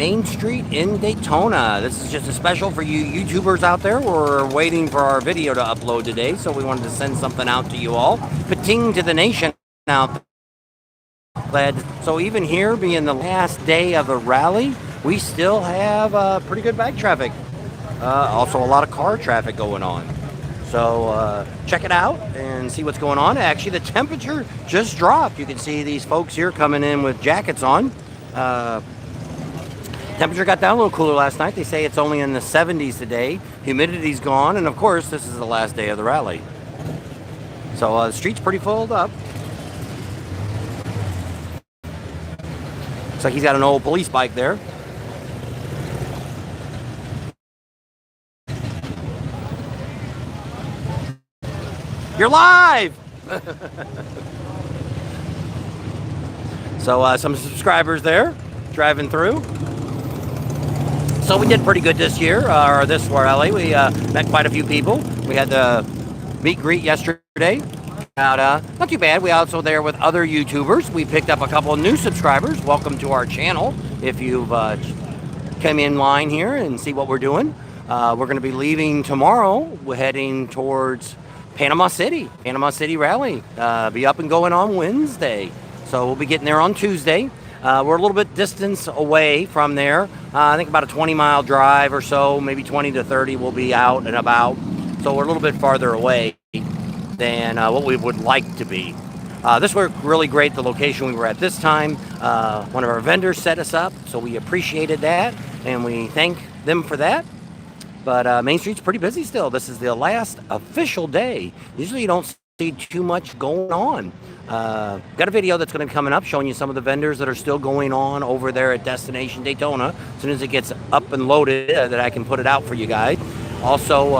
Main Street in Daytona. This is just a special for you YouTubers out there. We're waiting for our video to upload today, so we wanted to send something out to you all. Pating to the nation out there. So even here, being the last day of the rally, we still have pretty good bike traffic. Also a lot of car traffic going on. So check it out and see what's going on. Actually, the temperature just dropped. You can see these folks here coming in with jackets on. Temperature got down a little cooler last night. They say it's only in the 70s today. Humidity's gone, and of course, this is the last day of the rally. So the street's pretty filled up. Looks like he's got an old police bike there. You're live! So some subscribers there driving through. So we did pretty good this year, or this rally. We met quite a few people. We had the meet and greet yesterday. Not too bad. We also there with other YouTubers. We picked up a couple of new subscribers. Welcome to our channel. If you've come in line here and see what we're doing. We're going to be leaving tomorrow. We're heading towards Panama City rally. Be up and going on Wednesday. So we'll be getting there on Tuesday. We're a little bit distance away from there. I think about a 20-mile drive or so, maybe 20 to 30 we'll be out and about. So we're a little bit farther away than what we would like to be. This worked really great, the location we were at this time. One of our vendors set us up, so we appreciated that, and we thank them for that. But Main Street's pretty busy still. This is the last official day. Usually you don't see too much going on. Got a video that's going to be coming up showing you some of the vendors that are still going on over there at Destination Daytona. As soon as it gets up and loaded, that I can put it out for you guys. Also,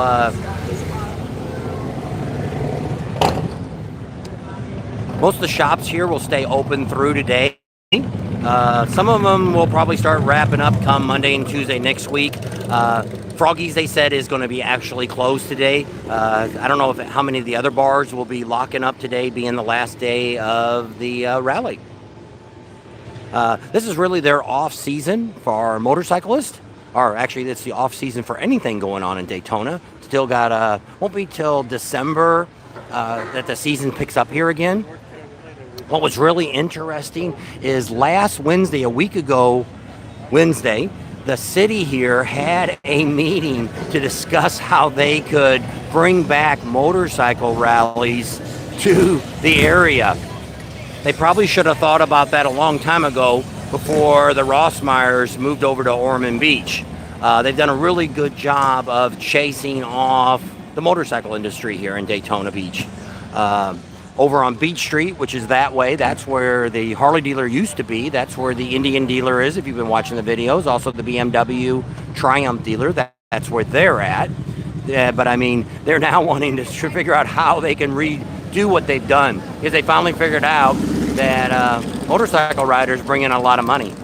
most of the shops here will stay open through today. Some of them will probably start wrapping up come Monday and Tuesday next week. Froggy's, they said, is going to be actually closed today. I don't know how many of the other bars will be locking up today, being the last day of the rally. This is really their off season for motorcyclists, or actually it's the off season for anything going on in Daytona. Still got won't be till December that the season picks up here again. What was really interesting is last Wednesday, a week ago Wednesday, the city here had a meeting to discuss how they could bring back motorcycle rallies to the area. They probably should have thought about that a long time ago before the Rossmeyers moved over to Ormond Beach. They've done a really good job of chasing off the motorcycle industry here in Daytona Beach. Over on Beach Street, which is that way, that's where the Harley dealer used to be. That's where the Indian dealer is, if you've been watching the videos. Also the BMW Triumph dealer, that's where they're at. But I mean, they're now wanting to figure out how they can redo what they've done, because they finally figured out that motorcycle riders bring in a lot of money.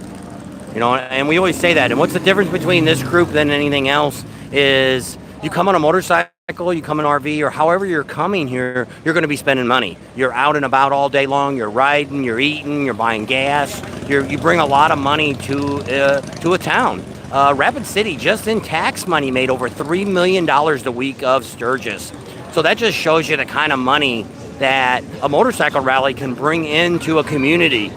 You know, and we always say that. And what's the difference between this group than anything else is you come on a motorcycle, you come in RV, or however you're coming here, you're going to be spending money. You're out and about all day long. You're riding, you're eating, you're buying gas. You bring a lot of money to a town. Rapid City, just in tax money, made over $3 million the week of Sturgis. So that just shows you the kind of money that a motorcycle rally can bring into a community.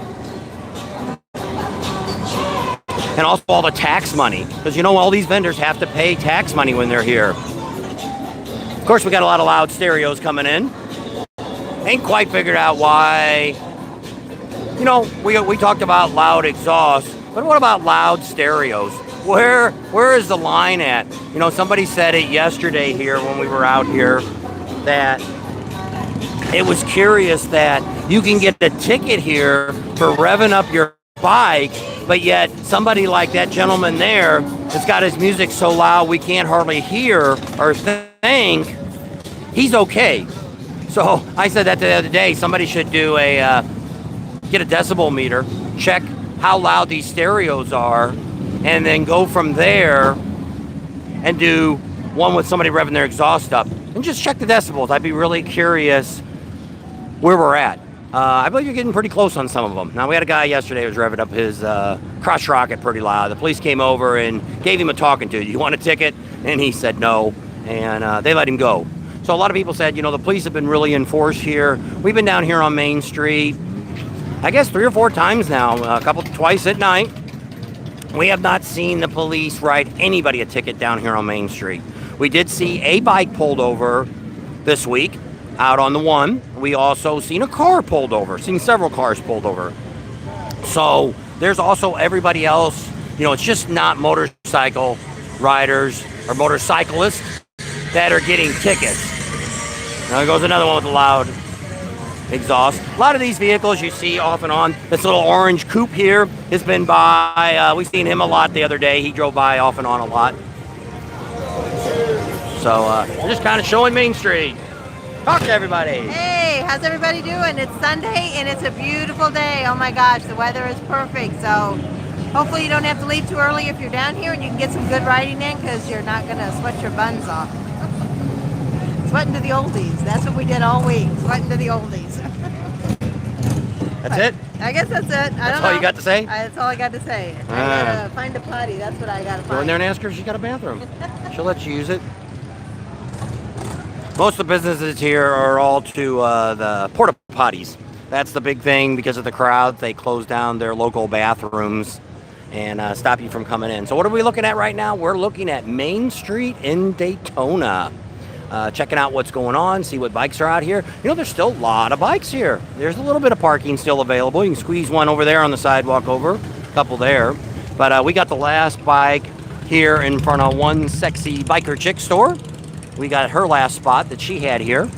And also all the tax money, because you know all these vendors have to pay tax money when they're here. Of course, we got a lot of loud stereos coming in. Ain't quite figured out why. You know, we talked about loud exhaust, but what about loud stereos? Where is the line at? You know, somebody said it yesterday here when we were out here that it was curious that you can get a ticket here for revving up your bike, but yet somebody like that gentleman there that's got his music so loud we can't hardly hear or think, he's okay. So I said that the other day, somebody should do get a decibel meter, check how loud these stereos are, and then go from there and do one with somebody revving their exhaust up and just check the decibels. I'd be really curious where we're at. I believe you're getting pretty close on some of them. Now, we had a guy yesterday who was revving up his crotch rocket pretty loud. The police came over and gave him a talking to. You want a ticket? And he said no, and they let him go. So a lot of people said, the police have been really enforced here. We've been down here on Main Street, I guess 3 or 4 times now, twice at night. We have not seen the police write anybody a ticket down here on Main Street. We did see a bike pulled over this week out on the 1. We also seen a car pulled over, seen several cars pulled over. So there's also everybody else, it's just not motorcycle riders or motorcyclists that are getting tickets. Now there goes another one with a loud exhaust. A lot of these vehicles you see off and on. This little orange coupe here has been by. We've seen him a lot the other day. He drove by off and on a lot. So we're just kind of showing Main Street. Talk to everybody. Hey, how's everybody doing? It's Sunday and it's a beautiful day. Oh my gosh, the weather is perfect. So hopefully you don't have to leave too early if you're down here, and you can get some good riding in because you're not going to sweat your buns off. Sweating to the oldies. That's what we did all week. Sweating to the oldies. That's it? I guess that's it. I don't know. That's all you got to say? That's all I got to say. I got to find a potty. That's what I got to find. Go in there and ask her if she's got a bathroom. She'll let you use it. Most of the businesses here are all to the porta potties. That's the big thing because of the crowd. They close down their local bathrooms and stop you from coming in. So what are we looking at right now? We're looking at Main Street in Daytona. Checking out what's going on, see what bikes are out here. There's still a lot of bikes here. There's a little bit of parking still available. You can squeeze one over there on the sidewalk over, a couple there. But we got the last bike here in front of One Sexy Biker Chick store. We got her last spot that she had here.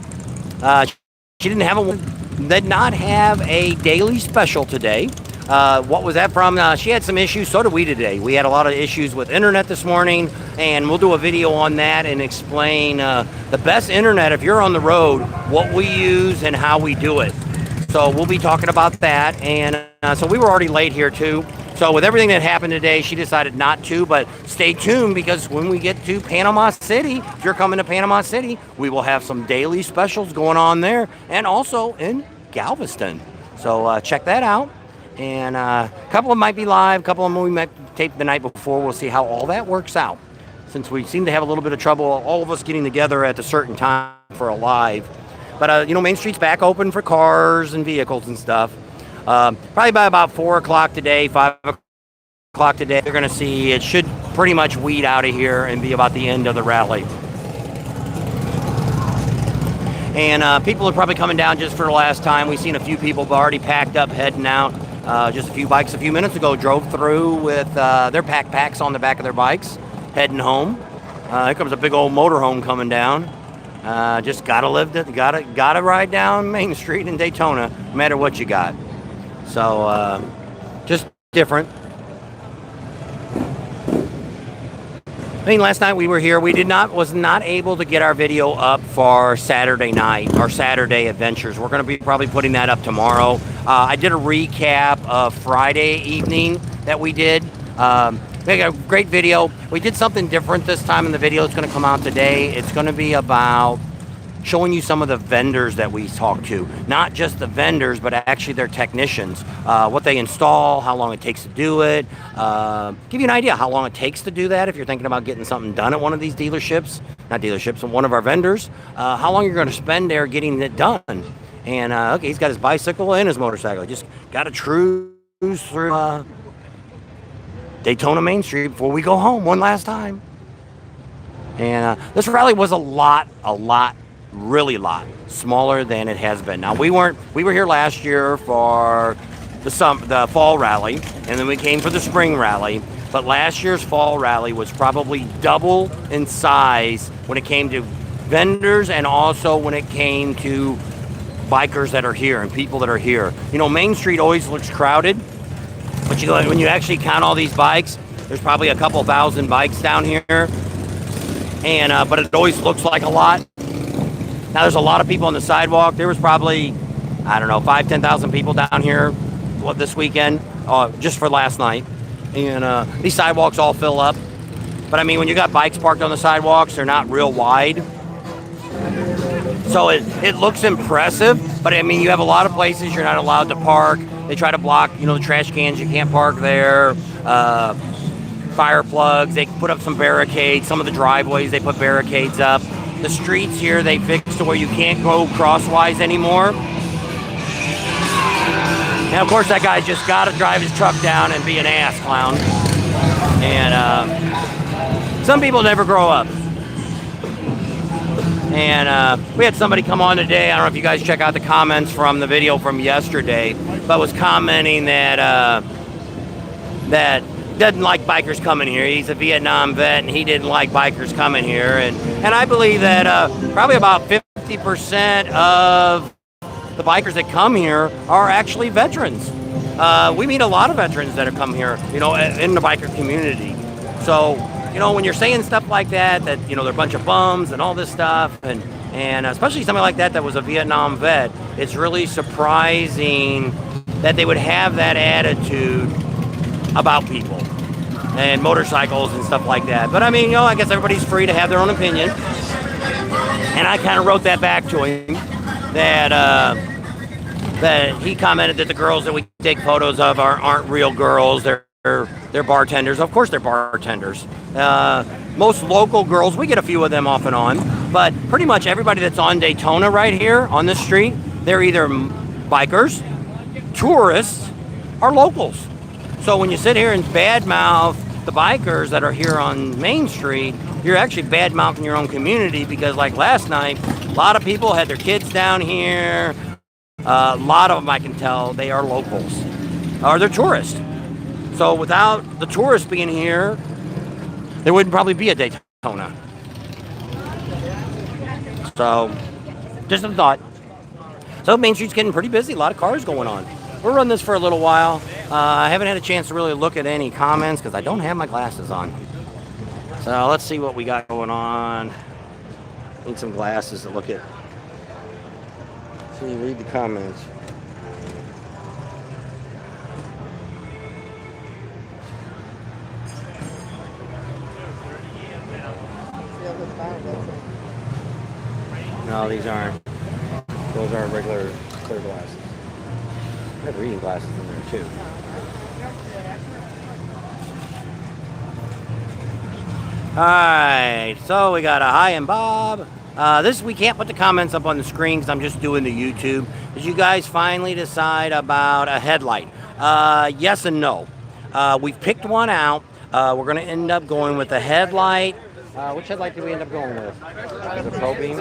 She did not have a daily special today. What was that from? She had some issues. So did we today. We had a lot of issues with internet this morning, and we'll do a video on that and explain the best internet if you're on the road, what we use and how we do it. So we'll be talking about that. And so we were already late here too. So with everything that happened today, she decided not to, but stay tuned because when we get to Panama City, if you're coming to Panama City, we will have some daily specials going on there and also in Galveston. So check that out. And a couple of them might be live, a couple of them we might tape the night before. We'll see how all that works out. Since we seem to have a little bit of trouble, all of us getting together at a certain time for a live. But, Main Street's back open for cars and vehicles and stuff. Probably by about 4 o'clock today, 5 o'clock today, you're going to see it should pretty much weed out of here and be about the end of the rally. And people are probably coming down just for the last time. We've seen a few people already packed up heading out. Just a few bikes a few minutes ago drove through with their packs on the back of their bikes, heading home. Here comes a big old motorhome coming down. Just gotta ride down Main Street in Daytona, no matter what you got. So just different. Last night we were here. We was not able to get our video up for Saturday night, our Saturday adventures. We're going to be probably putting that up tomorrow. I did a recap of Friday evening that we did. We got a great video. We did something different this time in the video. It's going to come out today. It's going to be about showing you some of the vendors that we talked to. Not just the vendors, but actually their technicians. What they install, how long it takes to do it. Give you an idea how long it takes to do that if you're thinking about getting something done at one of these dealerships. Not dealerships, but one of our vendors. How long you're going to spend there getting it done. And okay, he's got his bicycle and his motorcycle. Just got to cruise through Daytona Main Street before we go home one last time. And this rally was really a lot smaller than it has been. Now we were here last year for the fall rally, and then we came for the spring rally. But last year's fall rally was probably double in size when it came to vendors and also when it came to bikers that are here and people that are here. Main Street always looks crowded, but when you actually count all these bikes, there's probably a couple thousand bikes down here, and but it always looks like a lot. Now there's a lot of people on the sidewalk. There was probably, 5,000-10,000 people down here this weekend, just for last night. And these sidewalks all fill up. But when you got bikes parked on the sidewalks, they're not real wide. So it looks impressive, but I mean, you have a lot of places you're not allowed to park. They try to block, the trash cans. You can't park there. Fire plugs. They put up some barricades. Some of the driveways, they put barricades up. The streets here, they fixed to where you can't go crosswise anymore. And of course, that guy just got to drive his truck down and be an ass clown. And some people never grow up. And we had somebody come on today. I don't know if you guys check out the comments from the video from yesterday, but was commenting that that doesn't like bikers coming here. He's a Vietnam vet, and he didn't like bikers coming here. And I believe that probably about 50% of the bikers that come here are actually veterans. We meet a lot of veterans that have come here, in the biker community. So, when you're saying stuff like that, they're a bunch of bums and all this stuff, and especially somebody like that was a Vietnam vet, it's really surprising that they would have that attitude about people and motorcycles and stuff like that. But I mean, I guess everybody's free to have their own opinion. And I kind of wrote that back to him, that he commented that the girls that we take photos of aren't real girls. They're bartenders. Of course they're bartenders. Most local girls, we get a few of them off and on, but pretty much everybody that's on Daytona right here on this street, they're either bikers, tourists, or locals. So when you sit here and badmouth the bikers that are here on Main Street, you're actually badmouthing your own community, because like last night, a lot of people had their kids down here. A lot of them, I can tell, they are locals, or they're tourists. So without the tourists being here, there wouldn't probably be a Daytona. So, just a thought. So Main Street's getting pretty busy. A lot of cars going on. We'll run this for a little while. I haven't had a chance to really look at any comments because I don't have my glasses on. So let's see what we got going on. Need some glasses to look at. See, read the comments. No, these aren't. Those aren't regular clear glasses. I have reading glasses in there too. Alright, so we got a hi and Bob. We can't put the comments up on the screen because I'm just doing the YouTube. Did you guys finally decide about a headlight? Yes and no. We've picked one out. We're going to end up going with a headlight. Which headlight did we end up going with? The Pro Beam?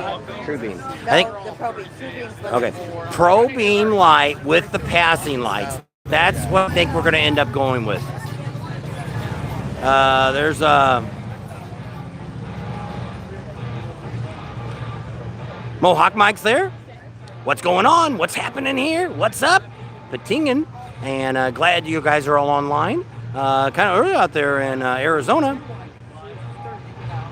True Beam. I think. The Pro Beam. True Beam's Okay. Pro Beam light with the passing lights. That's what I think we're going to end up going with. There's Mohawk Mike's there. What's going on? What's happening here? What's up? Patingin. And glad you guys are all online. Kind of early out there in Arizona.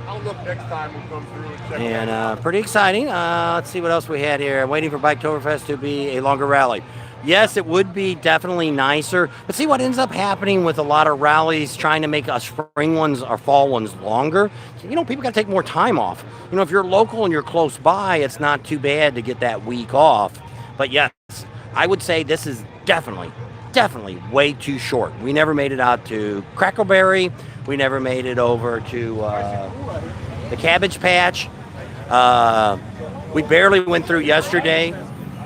I'll look next time we come through and check. And pretty exciting. Let's see what else we had here. Waiting for Biketoberfest to be a longer rally. Yes, it would be definitely nicer. But see what ends up happening with a lot of rallies trying to make spring ones or fall ones longer. People got to take more time off. If you're local and you're close by, it's not too bad to get that week off. But yes, I would say this is definitely way too short. We never made it out to Crackleberry. We never made it over to the Cabbage Patch. We barely went through yesterday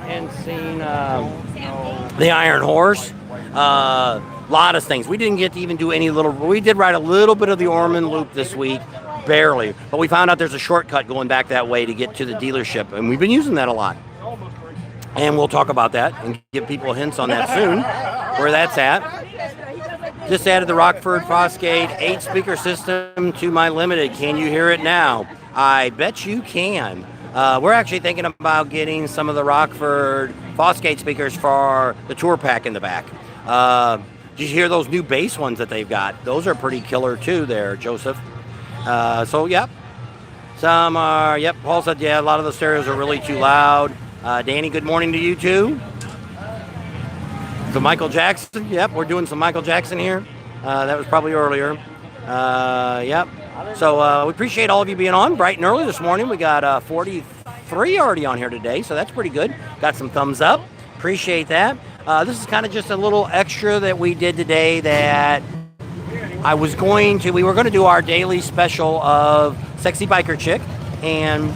and seen the Iron Horse. Lot of things. We didn't get to even do we did ride a little bit of the Ormond Loop this week, barely. But we found out there's a shortcut going back that way to get to the dealership, and we've been using that a lot. And we'll talk about that and give people hints on that soon, where that's at. Just added the Rockford Fosgate 8-speaker system to my Limited. Can you hear it now? I bet you can. We're actually thinking about getting some of the Rockford Fosgate speakers for the tour pack in the back. Did you hear those new bass ones that they've got? Those are pretty killer too there, Joseph. So, yep. Some are, yep, Paul said, yeah, a lot of the stereos are really too loud. Danny, good morning to you too. So Michael Jackson, yep, we're doing some Michael Jackson here. That was probably earlier. Yep. So we appreciate all of you being on bright and early this morning. We got 40 3 already on here today, so that's pretty good. Got some thumbs up. Appreciate that. This is kind of just a little extra that we did today that we were going to do our daily special of Sexy Biker Chick, and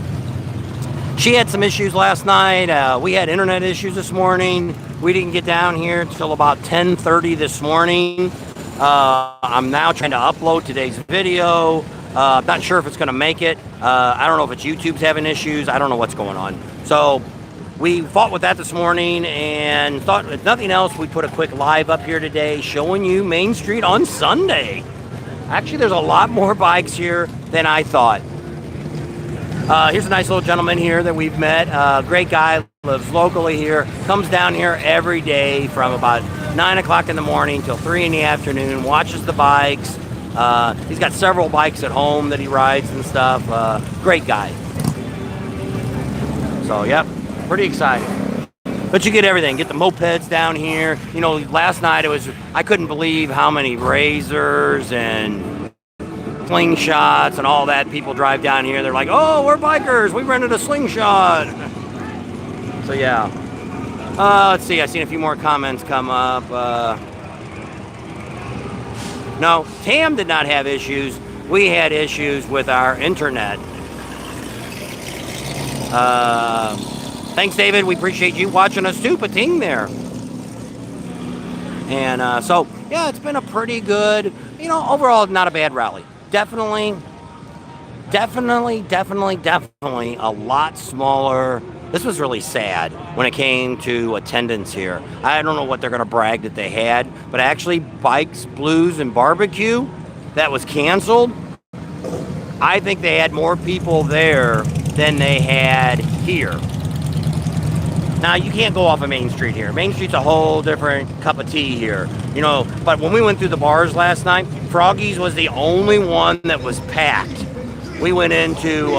she had some issues last night. We had internet issues this morning. We didn't get down here until about 10:30 this morning. I'm now trying to upload today's video. I'm not sure if it's going to make it. I don't know if it's YouTube's having issues. I don't know what's going on. So we fought with that this morning and thought, if nothing else, we'd put a quick live up here today showing you Main Street on Sunday. Actually, there's a lot more bikes here than I thought. Here's a nice little gentleman here that we've met. Great guy, lives locally here, comes down here every day from about 9 o'clock in the morning till 3 in the afternoon, watches the bikes. He's got several bikes at home that he rides and stuff. Great guy. So, yep, pretty exciting. But you get everything. Get the mopeds down here. You know, last night I couldn't believe how many razors and slingshots and all that people drive down here. They're like, oh, we're bikers. We rented a slingshot. So, yeah. Let's see. I've seen a few more comments come up. No, Tam did not have issues. We had issues with our internet. Thanks, David. We appreciate you watching us too. Pating there. And so, yeah, it's been a pretty good, overall, not a bad rally. Definitely a lot smaller. This was really sad when it came to attendance here. I don't know what they're going to brag that they had, but actually Bikes, Blues, and Barbecue, that was canceled. I think they had more people there than they had here. Now, you can't go off of Main Street here. Main Street's a whole different cup of tea here, But when we went through the bars last night, Froggy's was the only one that was packed. We went into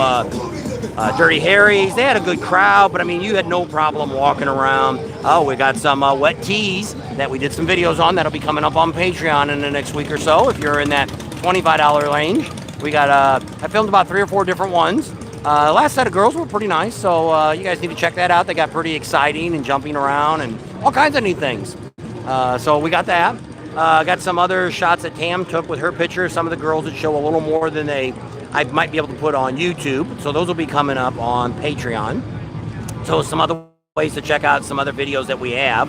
Dirty Harry's. They had a good crowd, but, you had no problem walking around. Oh, we got some wet teas that we did some videos on. That'll be coming up on Patreon in the next week or so if you're in that $25 range. We got, I filmed about 3 or 4 different ones. The last set of girls were pretty nice, so you guys need to check that out. They got pretty exciting and jumping around and all kinds of neat things. So we got that. Got some other shots that Tam took with her picture. Some of the girls that show a little more than I might be able to put on YouTube. So those will be coming up on Patreon. So some other ways to check out some other videos that we have.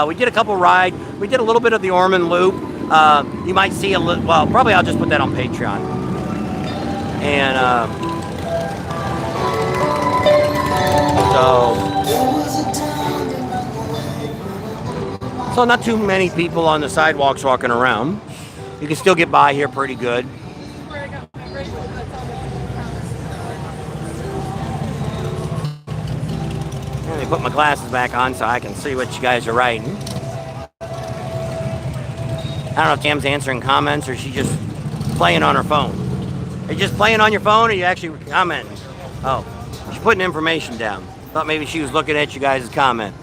We did a couple rides. We did a little bit of the Ormond Loop. You might see a little, well, probably I'll just put that on Patreon. And so not too many people on the sidewalks walking around. You can still get by here pretty good. Let me put my glasses back on so I can see what you guys are writing. I don't know if Tam's answering comments or she's just playing on her phone. Are you just playing on your phone or are you actually commenting? Oh, she's putting information down. Thought maybe she was looking at you guys' comment.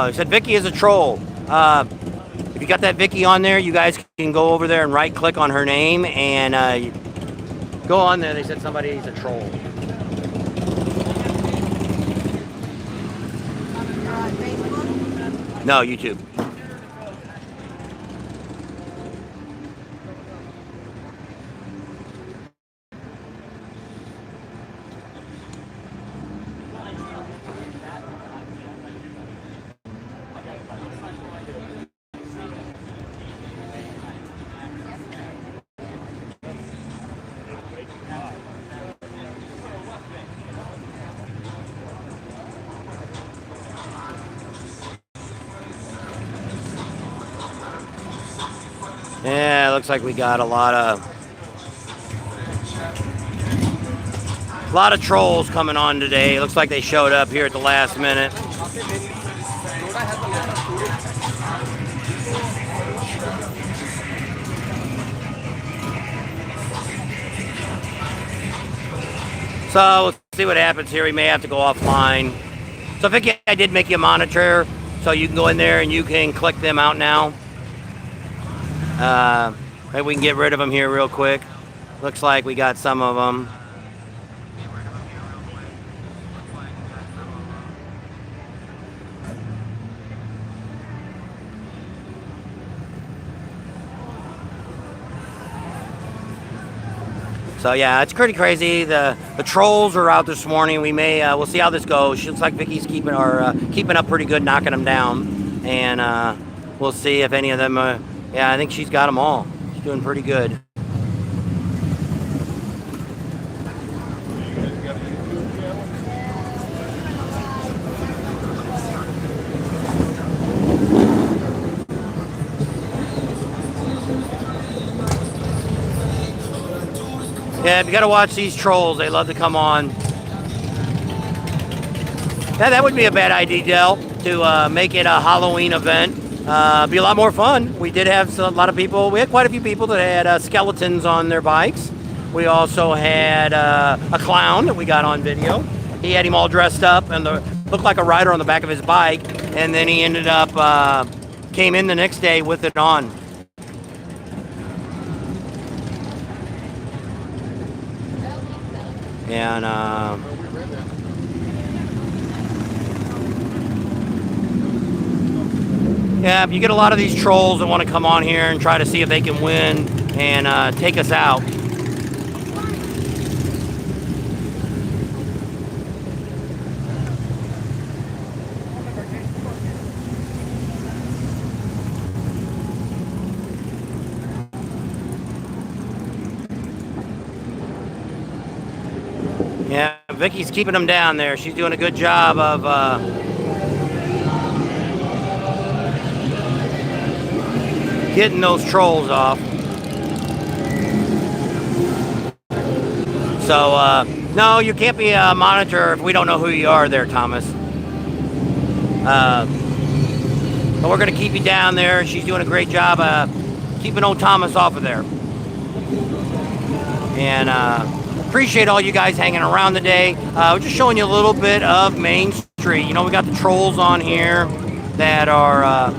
He said Vicky is a troll. If you got that Vicky on there, you guys can go over there and right-click on her name and go on there. They said somebody's a troll. No, YouTube. Yeah, it looks like we got a lot of trolls coming on today. It looks like they showed up here at the last minute. So we'll see what happens here. We may have to go offline. So Vicky, I did make you a monitor, so you can go in there and you can click them out now. Maybe we can get rid of them here real quick. Looks like we got some of them. So yeah, it's pretty crazy. The trolls are out this morning. We'll see how this goes. She looks like Vicky's keeping up pretty good, knocking them down, and we'll see if any of them. Yeah, I think she's got them all. She's doing pretty good. Yeah, you gotta watch these trolls. They love to come on. Yeah, that would be a bad idea, Del, to make it a Halloween event. Be a lot more fun. We did have a lot of people. We had quite a few people that had skeletons on their bikes. We also had a clown that we got on video. He had him all dressed up and looked like a rider on the back of his bike. And then he ended up, came in the next day with it on. And yeah, you get a lot of these trolls that want to come on here and try to see if they can win and take us out. Yeah, Vicky's keeping them down there. She's doing a good job of getting those trolls off. So, no, you can't be a monitor if we don't know who you are there, Thomas. But we're going to keep you down there. She's doing a great job keeping old Thomas off of there. And appreciate all you guys hanging around today. We're just showing you a little bit of Main Street. You know, we got the trolls on here that are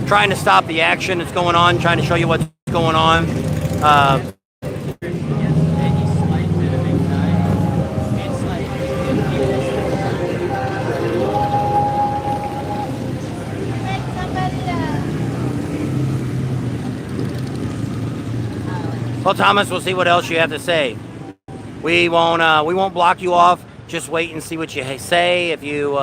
trying to stop the action that's going on, trying to show you what's going on. Well, Thomas, we'll see what else you have to say. We won't block you off. Just wait and see what you say. If you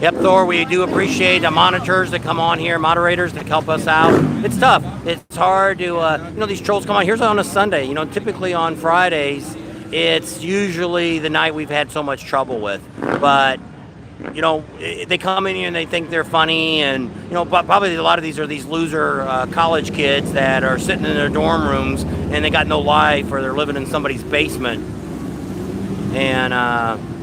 Yep, Thor, we do appreciate the monitors that come on here, moderators that help us out. It's tough. It's hard to, these trolls come on. Here's on a Sunday. Typically on Fridays, it's usually the night we've had so much trouble with. But, they come in here and they think they're funny. And, probably a lot of these are these loser college kids that are sitting in their dorm rooms and they got no life or they're living in somebody's basement. And,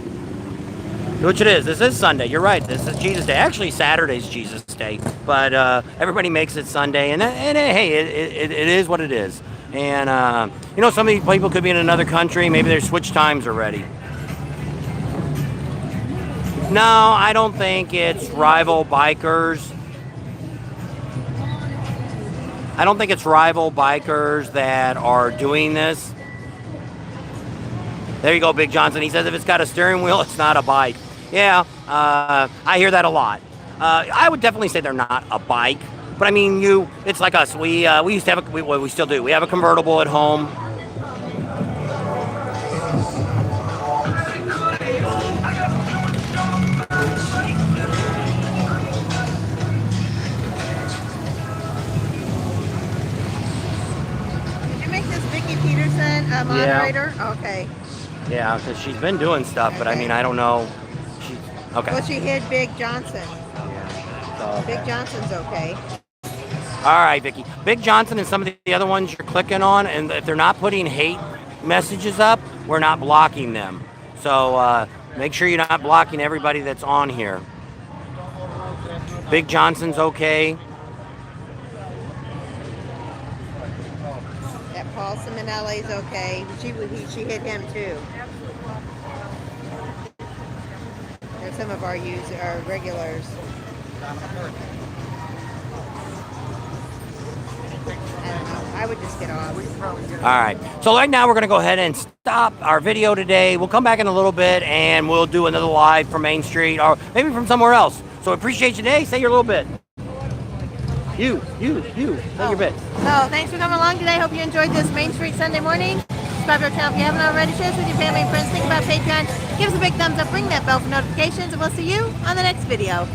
which it is. This is Sunday. You're right. This is Jesus Day. Actually, Saturday's Jesus Day. But everybody makes it Sunday. And hey, it is what it is. And, some of these people could be in another country. Maybe they're switched times already. No, I don't think it's rival bikers. I don't think it's rival bikers that are doing this. There you go, Big Johnson. He says if it's got a steering wheel, it's not a bike. Yeah, I hear that a lot. I would definitely say they're not a bike. But I mean, it's like us. We used to have we still do. We have a convertible at home. Did you make this Vicky Peterson a moderator? Yeah. Okay. Yeah, because she's been doing stuff, but I mean, I don't know. Okay. Well, she hid Big Johnson. Yeah. So, Big Johnson's okay. All right, Vicky. Big Johnson and some of the other ones you're clicking on, and if they're not putting hate messages up, we're not blocking them. So make sure you're not blocking everybody that's on here. Big Johnson's okay. That Paul Simonelli's okay. She hit him too. They're some of our regulars. I would just get off. All right. So right now we're going to go ahead and stop our video today. We'll come back in a little bit and we'll do another live from Main Street or maybe from somewhere else. So appreciate you today. Say your little bit. You. Say your bit. So thanks for coming along today. Hope you enjoyed this Main Street Sunday morning. Subscribe to our channel if you haven't already. Share this with your family and friends. Think about Patreon. Give us a big thumbs up. Ring that bell for notifications. And we'll see you on the next video.